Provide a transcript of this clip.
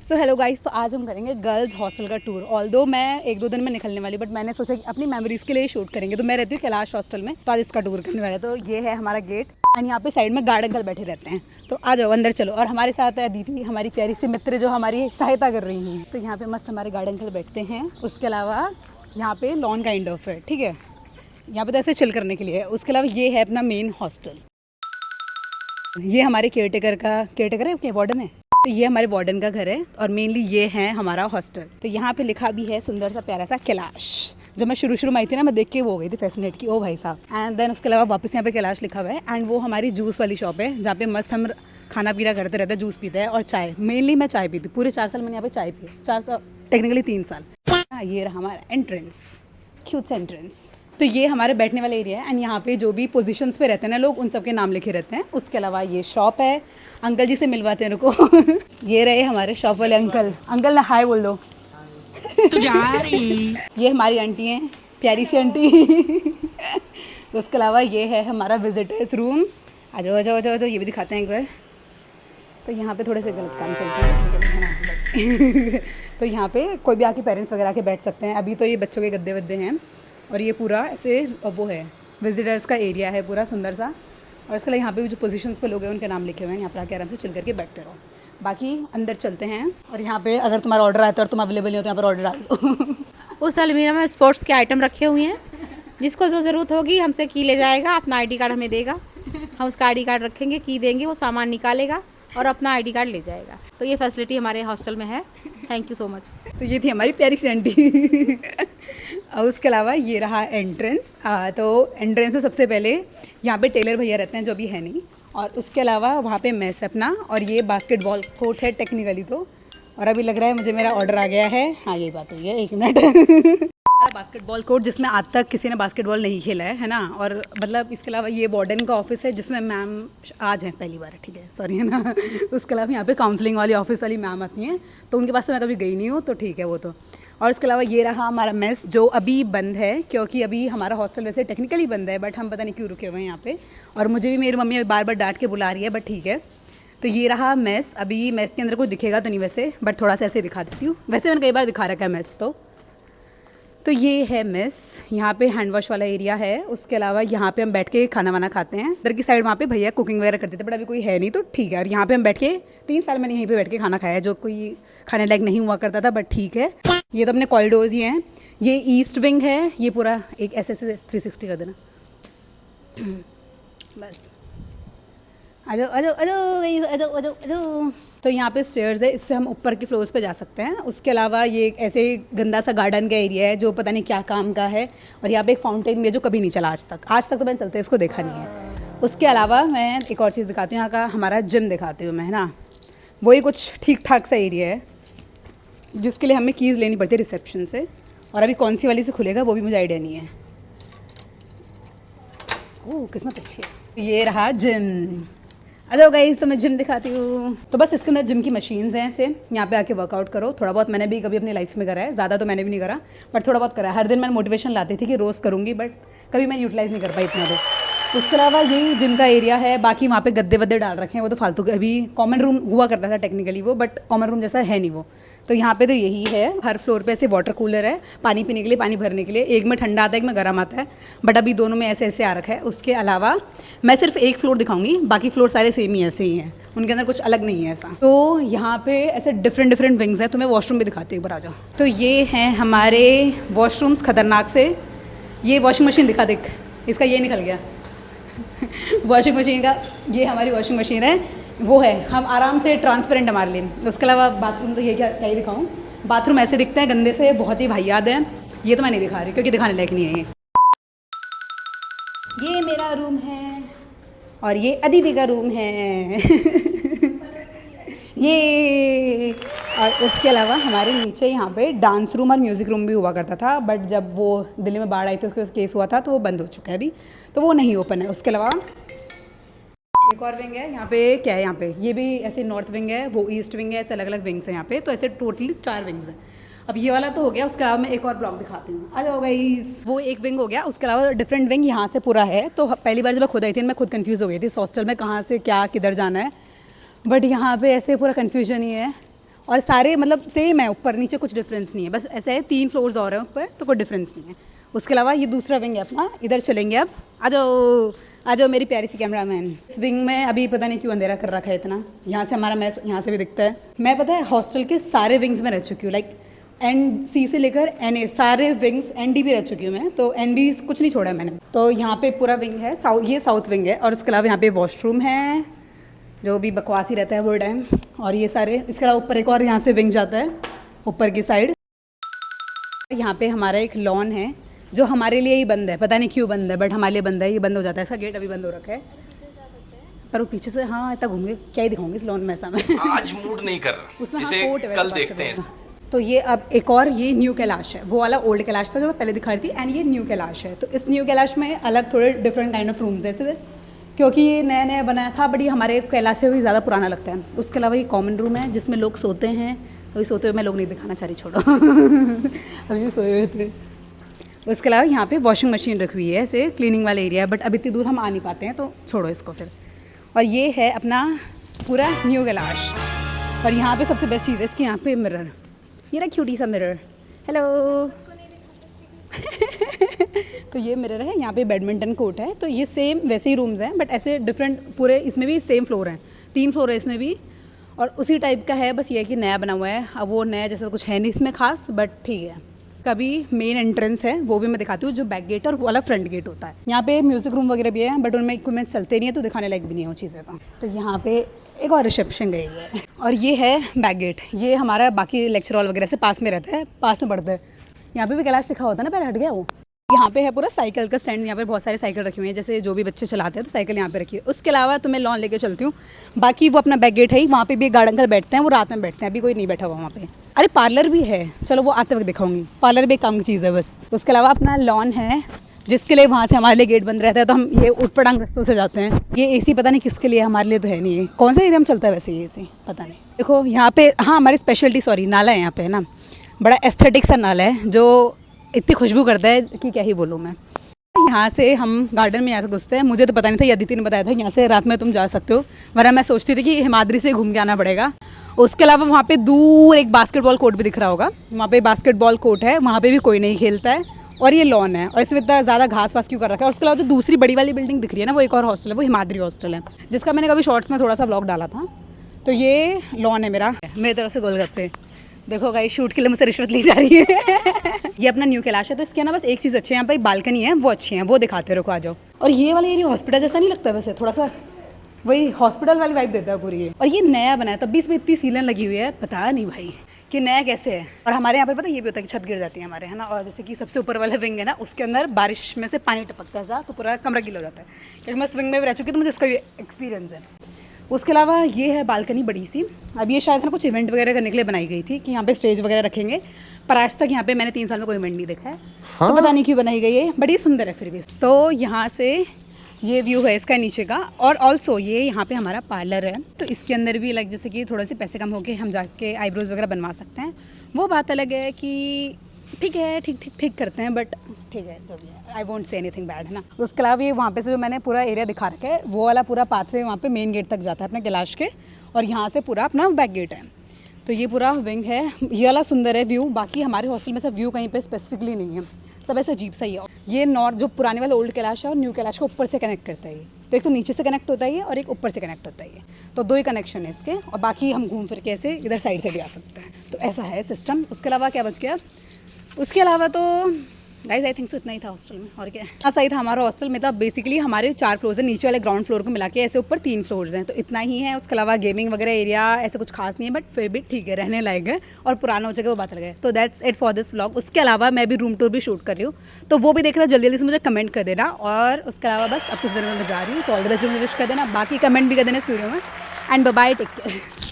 So hello guys, तो आज हम करेंगे गर्ल्स हॉस्टल का टूर। ऑल्दो मैं 1-2 दिन में निकलने वाली, बट मैंने सोचा कि अपनी मेमोरीज के लिए शूट करेंगे। तो मैं रहती हूँ कैलाश हॉस्टल में, तो आज इसका टूर करने वाला है। तो ये है हमारा गेट एंड यहाँ पे साइड में गार्ड अंकल बैठे रहते हैं। तो आ जाओ अंदर चलो। और हमारे साथ है दीदी, हमारी प्यारी सी मित्र जो हमारी सहायता कर रही हैं। तो यहाँ पे मस्त हमारे गार्ड अंकल बैठते हैं। उसके अलावा यहाँ पे लॉन काइंड ऑफ है, ठीक है। यहाँ पे तो ऐसे चिल करने के लिए है। उसके अलावा ये है अपना मेन हॉस्टल। ये हमारे केयरटेकर है क्या, वार्डन है। तो ये हमारे वार्डन का घर है और मेनली ये है हमारा हॉस्टल। तो यहाँ पे लिखा भी है सुंदर सा प्यारा सा कैलाश। जब मैं शुरू में आई थी ना, मैं देख के वो हो गई थी फैसिनेट की, ओ भाई साहब। एंड देन उसके अलावा वापस यहाँ पे कैलाश लिखा हुआ है। एंड वो हमारी जूस वाली शॉप है जहाँ पे मस्त हम खाना पीना करते रहते हैं, जूस पीते हैं और चाय। मेनली मैं चाय पीती, पूरे 4 साल मैंने यहाँ पे चाय पी। 4 साल टेक्निकली 3 साल। ये रहा हमारा एंट्रेंस, क्यूट सा एंट्रेंस। तो ये हमारे बैठने वाला एरिया है एंड यहाँ पे जो भी पोजीशंस पे रहते हैं ना लोग, उन सबके नाम लिखे रहते हैं। उसके अलावा ये शॉप है। अंकल जी से मिलवाते हैं रुको। ये रहे हमारे शॉप वाले अंकल। अंकल ना हाय बोल दो। तू जा रही। ये हमारी आंटी हैं, प्यारी सी आंटी। उसके अलावा ये है हमारा विजिटर्स रूम। आ जाओ आ जाओ आ जाओ, ये भी दिखाते हैं एक बार। तो यहाँ पे थोड़े से गलत काम चलते हैं है ना। तो यहाँ पे कोई भी आके पेरेंट्स वगैरह आके बैठ सकते हैं। अभी तो ये बच्चों के गद्दे वद्दे हैं और ये पूरा ऐसे वो है, विजिटर्स का एरिया है पूरा सुंदर सा। और इसके लिए यहाँ पे भी जो पोजीशंस पे लोग हैं उनके नाम लिखे हुए हैं। यहाँ पर आके आराम से चिल करके बैठते रहो। बाकी अंदर चलते हैं और यहाँ पे अगर तुम्हारा ऑर्डर आता है और तुम अवेलेबल नहीं हो तो यहाँ पर ऑर्डर डाल दो। उस अलमीरा में स्पोर्ट्स के आइटम रखे हुए हैं। जिसको जो ज़रूरत होगी हमसे की ले जाएगा, अपना आईडी कार्ड हमें देगा, हम उसका आईडी कार्ड रखेंगे, की देंगे, वो सामान निकालेगा और अपना आईडी कार्ड ले जाएगा। तो ये फैसिलिटी हमारे हॉस्टल में है। Thank you so much. तो ये थी हमारी प्यारी सी आंटी। और उसके अलावा ये रहा एंट्रेंस। तो एंट्रेंस में सबसे पहले यहाँ पे टेलर भैया रहते हैं जो अभी है नहीं। और उसके अलावा वहाँ पे मेस अपना, और ये बास्केटबॉल कोर्ट है टेक्निकली तो। और अभी लग रहा है मुझे मेरा ऑर्डर आ गया है। हाँ यही बात हुई है, 1 मिनट। बास्केटबॉल कोर्ट जिसमें आज तक किसी ने बास्केटबॉल नहीं खेला है ना। और मतलब इसके अलावा ये वार्डन का ऑफिस है जिसमें मैम आज है पहली बार, ठीक है, सॉरी है ना। उसके अलावा यहाँ पे काउंसलिंग वाली ऑफिस वाली मैम आती हैं, तो उनके पास तो मैं कभी गई नहीं हूँ, तो ठीक है वो तो। और इसके अलावा ये रहा हमारा मेस जो अभी बंद है, क्योंकि अभी हमारा हॉस्टल वैसे टेक्निकली बंद है, बट हम पता नहीं क्यों रुके हुए हैं यहाँ पे। और मुझे भी मेरी मम्मी बार बार डांट के बुला रही है, बट ठीक है। तो ये रहा मेस। अभी मेस के अंदर कोई दिखेगा तो नहीं वैसे, बट थोड़ा सा ऐसे दिखा देती हूँ। वैसे मैंने कई बार दिखा रखा है मेस तो ये है मेस। यहाँ पे हैंड वॉश वाला एरिया है। उसके अलावा यहाँ पे हम बैठ के खाना वाना खाते हैं। इधर की साइड वहाँ पे भैया कुकिंग वगैरह करते थे, बट अभी कोई है नहीं, तो ठीक है। और यहाँ पे हम बैठ के 3 साल मैंने यहीं पे बैठ के खाना खाया है, जो कोई खाने लायक नहीं हुआ करता था, बट ठीक है। ये तो अपने कॉरिडोर्स ही हैं। ये ईस्ट विंग है। ये पूरा एक ऐसे 360 कर देना बस। आ जाओ आ जाओ आ जाओ आ जाओ आ जाओ आ जाओ। तो यहाँ पे स्टेयर्स है, इससे हम ऊपर के फ्लोर्स पे जा सकते हैं। उसके अलावा ये एक ऐसे गंदा सा गार्डन का एरिया है जो पता नहीं क्या काम का है। और यहाँ पे एक फाउंटेन भी है जो कभी नहीं चला आज तक तो मैंने चलते इसको देखा नहीं है। उसके अलावा मैं एक और चीज़ दिखाती हूँ, यहाँ का हमारा जिम दिखाती हूँ मैं, है ना। वही कुछ ठीक ठाक सा एरिया है जिसके लिए हमें कीज़ लेनी पड़ती है रिसेप्शन से। और अभी कौन सी वाली से खुलेगा वो भी मुझे आइडिया नहीं है। ओह किस्मत अच्छी है। ये रहा जिम। आ जाओ गाइस, तो मैं जिम दिखाती हूँ। तो बस इसके अंदर जिम की मशीन्स हैं ऐसे। यहाँ पे आके वर्कआउट करो। थोड़ा बहुत मैंने भी कभी अपनी लाइफ में करा है, ज़्यादा तो मैंने भी नहीं करा, पर थोड़ा बहुत करा है। हर दिन मैंने मोटिवेशन लाती थी कि रोज़ करूँगी, बट कभी मैं यूटिलाइज़ नहीं कर पाई इतना तो। उसके अलावा यही जिम का एरिया है। बाकी वहाँ पे गद्दे वद्दे डाल रखे हैं, वो तो फालतू के। अभी कॉमन रूम हुआ करता था टेक्निकली वो, बट कॉमन रूम जैसा है नहीं वो। तो यहाँ पे तो यही है। हर फ्लोर पे ऐसे वाटर कूलर है, पानी पीने के लिए, पानी भरने के लिए। एक में ठंडा आता है, एक में गर्म आता है, बट अभी दोनों में ऐसे ऐसे आ रखा है। उसके अलावा मैं सिर्फ एक फ्लोर दिखाऊंगी, बाकी फ्लोर सारे सेम ही ऐसे ही हैं, उनके अंदर कुछ अलग नहीं है ऐसा। तो यहाँ पे ऐसे डिफरेंट विंग्स हैं। तो मैं वॉशरूम भी दिखाती हूँ, एक बार आ जाओ। तो ये हैं हमारे वॉशरूम्स खतरनाक से। ये वॉशिंग मशीन दिखा, देख इसका ये निकल गया। वॉशिंग मशीन का, ये हमारी वॉशिंग मशीन है, वो है। हम आराम से ट्रांसपेरेंट हमारे लिए। उसके अलावा बाथरूम तो ये क्या ही दिखाऊँ। बाथरूम ऐसे दिखते हैं गंदे से, बहुत ही वाहियात है। ये तो मैं नहीं दिखा रही क्योंकि दिखाने लायक नहीं है ये मेरा रूम है और ये अदिति का रूम है। ये। और उसके अलावा हमारे नीचे यहाँ पे डांस रूम और म्यूज़िक रूम भी हुआ करता था, बट जब वो दिल्ली में बाढ़ आई थी उसका केस हुआ था तो वो बंद हो चुका है अभी, तो वो नहीं ओपन है। उसके अलावा एक और विंग है यहाँ पे। क्या है यहाँ पे, ये भी ऐसे नॉर्थ विंग है, वो ईस्ट विंग है, ऐसे अलग अलग विंग्स हैं यहाँ पे। तो ऐसे टोटली 4 विंग्स हैं। अब ये वाला तो हो गया। उसके अलावा मैं एक और ब्लॉक दिखाती हूँ। आ जाओ गाइस। वो एक विंग हो गया। उसके अलावा डिफरेंट विंग यहाँ से पूरा है। तो पहली बार जब मैं खुद आई थी मैं खुद कंफ्यूज हो गई थी इस हॉस्टल में कहाँ से क्या किधर जाना है, बट यहाँ पे ऐसे पूरा कन्फ्यूजन ही है। और सारे मतलब सेम है, ऊपर नीचे कुछ डिफरेंस नहीं है, बस ऐसा है 3 फ्लोर्स और हैं ऊपर, तो कोई डिफरेंस नहीं है। उसके अलावा ये दूसरा विंग है अपना, इधर चलेंगे अब। आ जाओ मेरी प्यारी सी कैमरामैन। इस विंग में अभी पता नहीं क्यों अंधेरा कर रखा है इतना, यहाँ से हमारा मैस यहाँ से भी दिखता है। मैं पता है हॉस्टल के सारे विंग्स में रह चुकी हूँ, लाइक NC से लेकर NA सारे विंग्स, ND भी रह चुकी हूँ मैं, तो NB कुछ नहीं छोड़ा है मैंने। तो यहाँ पे पूरा विंग है, ये साउथ विंग है, और उसके अलावा यहाँ पे वॉशरूम है जो भी बकवास ही रहता है वो टाइम, और ये सारे। इसके अलावा ऊपर एक और यहाँ से विंग जाता है ऊपर की साइड। यहाँ पे हमारा एक लॉन है जो हमारे लिए ही बंद है, पता नहीं क्यों बंद है, बट हमारे लिए बंद है, ये बंद हो जाता है, इसका गेट अभी बंद हो रखा है। पर वो पीछे से हाँ इतना घूम के क्या ही दिखाऊंगी इस लॉन में, ऐसा मैं आज मूड नहीं कर रहा, उसमें इसे हाँ कोर्ट है, कल देखते हैं। तो ये अब एक और ये न्यू कैलाश है, वो वाला ओल्ड कैलाश था जो मैं पहले दिखा रही थी, एंड ये न्यू कैलाश है। तो इस न्यू कैलाश में अलग थोड़े डिफरेंट काइंड ऑफ रूम्स है ऐसे, क्योंकि ये नया नया बनाया था, बट ये हमारे कैलाश से भी ज़्यादा पुराना लगता है। उसके अलावा ये कॉमन रूम है जिसमें लोग सोते हैं, अभी सोते हुए मैं लोग नहीं दिखाना चाह रही, छोड़ो अभी भी सोए हुए थे। उसके अलावा यहाँ पे वॉशिंग मशीन रखी हुई है, ऐसे क्लीनिंग वाला एरिया है, बट अभी इतनी दूर हम आ नहीं पाते हैं, तो छोड़ो इसको फिर। और ये है अपना पूरा न्यू कैलाश, और यहाँ पे सबसे बेस्ट चीज़ है इसके यहाँ पे मिरर, ये रहा क्यूटी सा मिरर, हेलो तो ये मिरर है, यहाँ पे बैडमिंटन कोर्ट है। तो ये सेम वैसे ही रूम्स हैं, बट ऐसे डिफरेंट पूरे, इसमें भी सेम फ्लोर हैं, 3 फ्लोर है इसमें भी, और उसी टाइप का है, बस ये है कि नया बना हुआ है। अब वो नया जैसा कुछ है नहीं इसमें खास, बट ठीक है। कभी मेन एंट्रेंस है वो भी मैं दिखाती हूँ, जो बैक गेट और वो वाला फ्रंट गेट होता है। यहाँ पे म्यूज़िक रूम वगैरह भी है, बट उनमें इक्विपमेंट्स चलते नहीं है, तो दिखाने लायक भी नहीं है वो चीज़ें। तो यहाँ पे एक और रिसेप्शन गई है, और ये है बैक गेट। ये हमारा बाकी लेक्चर हॉल वगैरह से पास में रहता है, पास में पड़ता है। यहाँ पे भी कैलाश लिखा होता है ना, पहले हट गया वो। यहाँ पे है पूरा साइकिल का स्टैंड, यहाँ पे बहुत सारे साइकिल रखे हुए हैं, जैसे जो भी बच्चे चलाते हैं तो साइकिल यहाँ पे रखी है। उसके अलावा तो मैं लॉन लेके चलती हूँ, बाकी वो अपना बैक गेट है, वहाँ पे भी एक गार्ड अंकल बैठते हैं, वो रात में बैठते हैं, अभी कोई नहीं बैठा हुआ वहाँ पे। अरे पार्लर भी है, चलो वो आते वक्त दिखाऊंगी, पार्लर भी एक काम की चीज़ है बस। उसके अलावा अपना लॉन है, जिसके लिए वहाँ से हमारे लिए गेट बंद रहता है, तो हम ये उठ पटांग रास्तों से जाते हैं। ये AC पता नहीं किसके लिए, हमारे लिए तो है नहीं है। कौन सा एरिया में चलता है वैसे ये AC पता नहीं। देखो यहाँ पे हाँ हमारी स्पेशलिटी, सॉरी, नाला है यहाँ पे, है ना, बड़ा एस्थेटिक सा नाला है जो इतनी खुशबू करता है कि क्या ही बोलूँ मैं। यहाँ से हम गार्डन में यहाँ से घुसते हैं, मुझे तो पता नहीं था, अदिति ने बताया था यहाँ से रात में तुम जा सकते हो, वरना मैं सोचती थी कि हिमाद्री से घूम के आना पड़ेगा। उसके अलावा वहाँ पे दूर एक बास्केटबॉल कोर्ट भी दिख रहा होगा, वहाँ पे बास्केटबॉल कोर्ट है, वहाँ पे भी कोई नहीं खेलता है, और ये लॉन है, और इसमें इतना ज़्यादा घास वास क्यों कर रखा है। उसके अलावा जो दूसरी बड़ी वाली बिल्डिंग दिख रही है ना, वो एक और हॉस्टल है, वो हिमाद्री हॉस्टल है, जिसका मैंने कभी शॉर्ट्स में थोड़ा सा व्लॉग डाला था। तो ये लॉन है मेरा, मेरी तरफ से गोलगप्पे। देखो गाइस, शूट के लिए मुझसे रिश्वत ली जा रही है ये अपना न्यू कैलाश है, तो इसके ना बस एक चीज़ अच्छी है, यहाँ पर बालकनी है, वो अच्छी है, वो दिखाते रहो, आ जाओ। और ये वाला एरिया हॉस्पिटल जैसा नहीं लगता वैसे, थोड़ा सा वही हॉस्पिटल वाली वाइब देता है पूरी ये। और ये नया बना है, तब भी इसमें इतनी सीलन लगी हुई है, पता नहीं भाई कि नया कैसे है। और हमारे यहाँ पर पता ये भी होता है कि छत गिर जाती है हमारे, है ना, और जैसे कि सबसे ऊपर वाला विंग है ना, उसके अंदर बारिश में से पानी टपकता है सा, तो पूरा कमरा गीला हो जाता है, क्योंकि मैं उस विंग में भी रह चुकी, तो मुझे उसका एक्सपीरियंस है। उसके अलावा ये है बालकनी बड़ी सी, अब ये शायद ना कुछ इवेंट वगैरह करने के लिए बनाई गई थी, कि यहाँ पे स्टेज वगैरह रखेंगे, पर आज तक यहाँ पे मैंने 3 साल में कोई इवेंट नहीं देखा है। हाँ? तो पता नहीं क्यों बनाई गई है, बट ये सुंदर है फिर भी। तो यहाँ से ये व्यू है इसका नीचे का, और ऑल्सो ये यहाँ पे हमारा पार्लर है, तो इसके अंदर भी लाइक जैसे कि थोड़े से पैसे कम होके हम जाके आईब्रोज वगैरह बनवा सकते हैं। वो बात अलग है कि ठीक है, ठीक करते हैं, बट ठीक है जो भी है, I won't say anything bad, है ना। उसके अलावा ये वहाँ पे से जो मैंने पूरा एरिया दिखा रखा है, वो वाला पूरा पाथवे वहाँ पे मेन गेट तक जाता है अपने कैलाश के, और यहाँ से पूरा अपना बैक गेट है। तो ये पूरा विंग है, ये वाला सुंदर है व्यू। बाकी हमारे हॉस्टल में सब व्यू कहीं पे स्पेसिफिकली नहीं है, सब ऐसा अजीब सा ही है। ये नॉर्थ जो पुराने वाला ओल्ड कैलाश है और न्यू कैलाश को ऊपर से कनेक्ट करता है, तो एक तो नीचे से कनेक्ट होता है ये, और एक ऊपर से कनेक्ट होता है ये, तो 2 ही कनेक्शन है इसके, और बाकी हम घूम फिर के ऐसे इधर साइड से भी आ सकते हैं। तो ऐसा है सिस्टम। उसके अलावा क्या बच गया, उसके अलावा तो गाइज आई थिंक सो इतना ही था हॉस्टल में, और क्या। हाँ सही था, हमारा हॉस्टल में था बेसिकली हमारे 4 फ्लोर्स हैं, नीचे वाले ग्राउंड फ्लोर को मिला के ऐसे ऊपर 3 फ्लोर्स हैं, तो इतना ही है। उसके अलावा गेमिंग वगैरह एरिया ऐसा कुछ खास नहीं है, बट फिर भी ठीक है, रहने लायक है, और पुराना हो जाएगा वो बात अलग है। तो that's it for this vlog. उसके अलावा मैं भी रूम टूर भी शूट कर रही हूँ, तो वो भी देखना जल्दी से मुझे कमेंट कर देना। और उसके अलावा बस अब कुछ देर में मैं जा रही हूँ, तो ऑल द बेस्ट मुझे विश कर देना, बाकी कमेंट भी कर देना इस वीडियो में। And bye bye, take care.